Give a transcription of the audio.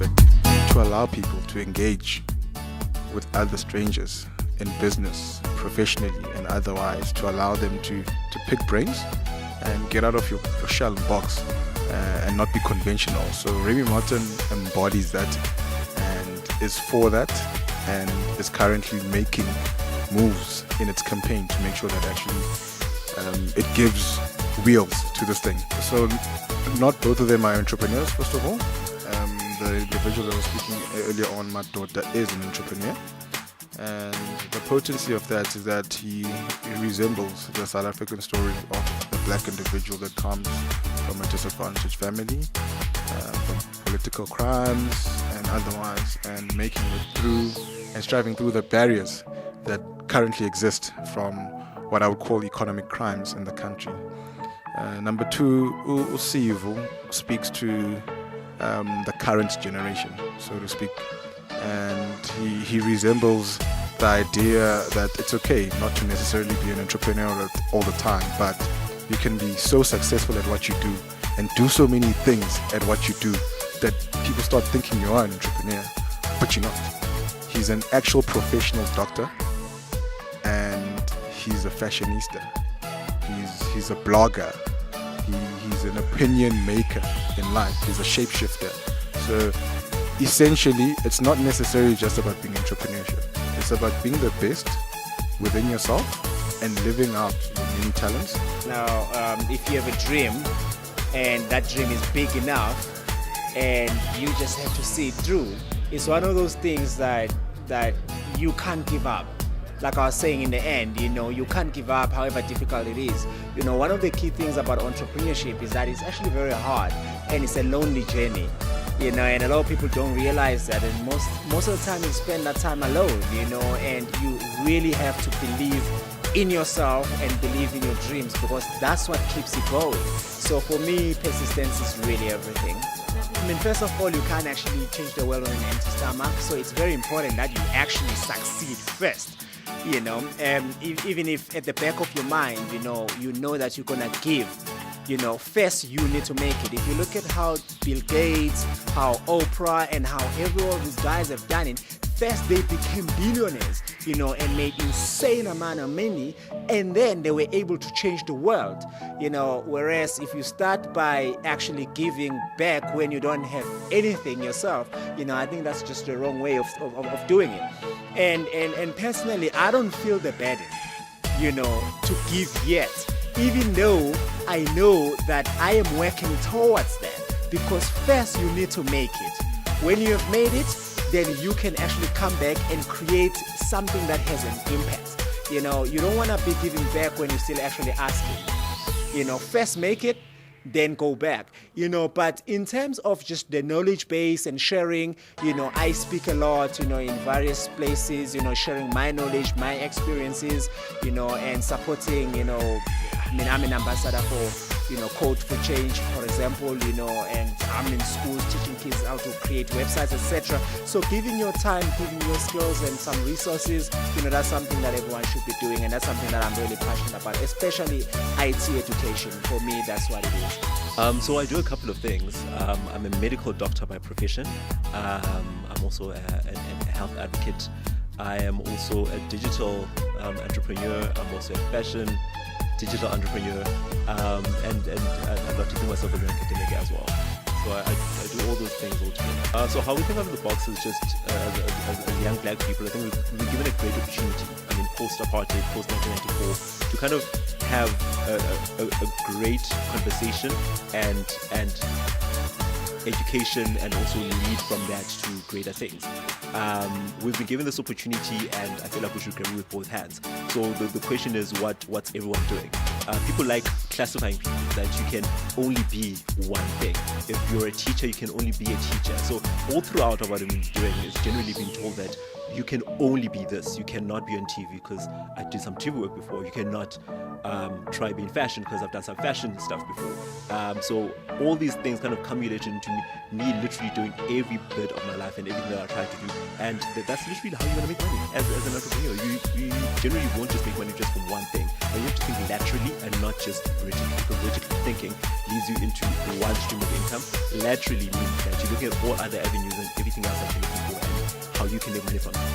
ethic to allow people to engage with other strangers in business, professionally and otherwise, to allow them to pick brains and get out of your shell and box and not be conventional. So Rémy Martin embodies that and is for that, and is currently making moves in its campaign to make sure that actually it gives wheels to this thing. So not both of them are entrepreneurs, first of all. The individual that was speaking earlier on, my daughter, is an entrepreneur. And the potency of that is that he resembles the South African story of the black individual that comes from a disadvantaged family, from political crimes and otherwise, and making it through and striving through the barriers that currently exist from what I would call economic crimes in the country. Number two, Usivu speaks to the current generation, so to speak. And he resembles the idea that it's okay not to necessarily be an entrepreneur all the time, but you can be so successful at what you do and do so many things at what you do that people start thinking you are an entrepreneur, but you're not. He's an actual professional doctor, and he's a fashionista. He's a blogger. He's an opinion maker in life. He's a shapeshifter. So essentially, it's not necessarily just about being entrepreneurship. It's about being the best within yourself and living out your many talents. Now, if you have a dream and that dream is big enough and you just have to see it through, it's one of those things that you can't give up. Like I was saying in the end, you can't give up however difficult it is. One of the key things about entrepreneurship is that it's actually very hard and it's a lonely journey. And a lot of people don't realize that, and most of the time you spend that time alone, and you really have to believe in yourself and believe in your dreams, because that's what keeps you going. So for me, persistence is really everything. First of all, you can't actually change the world on an empty stomach, so it's very important that you actually succeed first. Even if at the back of your mind, you know that you're gonna give. First you need to make it. If you look at how Bill Gates, how Oprah, and how every one of these guys have done it, first they became billionaires, and made insane amount of money, and then they were able to change the world, whereas if you start by actually giving back when you don't have anything yourself, I think that's just the wrong way of doing it. And personally, I don't feel the burden, to give yet, even though I know that I am working towards that, because first you need to make it. When you have made it, then you can actually come back and create something that has an impact. You don't want to be giving back when you're still actually asking. First make it, then go back. But in terms of just the knowledge base and sharing, I speak a lot, in various places, sharing my knowledge, my experiences, and supporting, I'm an ambassador for, Code for Change, for example, and I'm in schools teaching kids how to create websites, etc. So giving your time, giving your skills and some resources, that's something that everyone should be doing, and that's something that I'm really passionate about, especially IT education. For me, that's what it is. So I do a couple of things. I'm a medical doctor by profession. I'm also a health advocate. I am also a digital entrepreneur. I'm also a fashion digital entrepreneur, and I'd love to think myself as an academic as well. So I do all those things all together. So how we think out of the box is just as young black people, I think we've been given a great opportunity. Post-apartheid, post-1994, to kind of have a great conversation and education, and also lead from that to greater things. We've been given this opportunity, and I feel like we should grab it with both hands. So the question is, what's everyone doing? People like classifying people that you can only be one thing. If you're a teacher, you can only be a teacher. So all throughout what I've been doing is generally being told that you can only be this. You cannot be on TV because I did some TV work before. You cannot try be in fashion because I've done some fashion stuff before. So all these things kind of cumulated into me literally doing every bit of my life and everything that I try to do. And that's literally how you're going to make money as an entrepreneur. You generally won't just make money just from one thing. But you have to think laterally and not just vertically, because vertically thinking leads you into one stream of income. Laterally means that you're looking at all other avenues and everything else that you're looking for and how you can make money from it.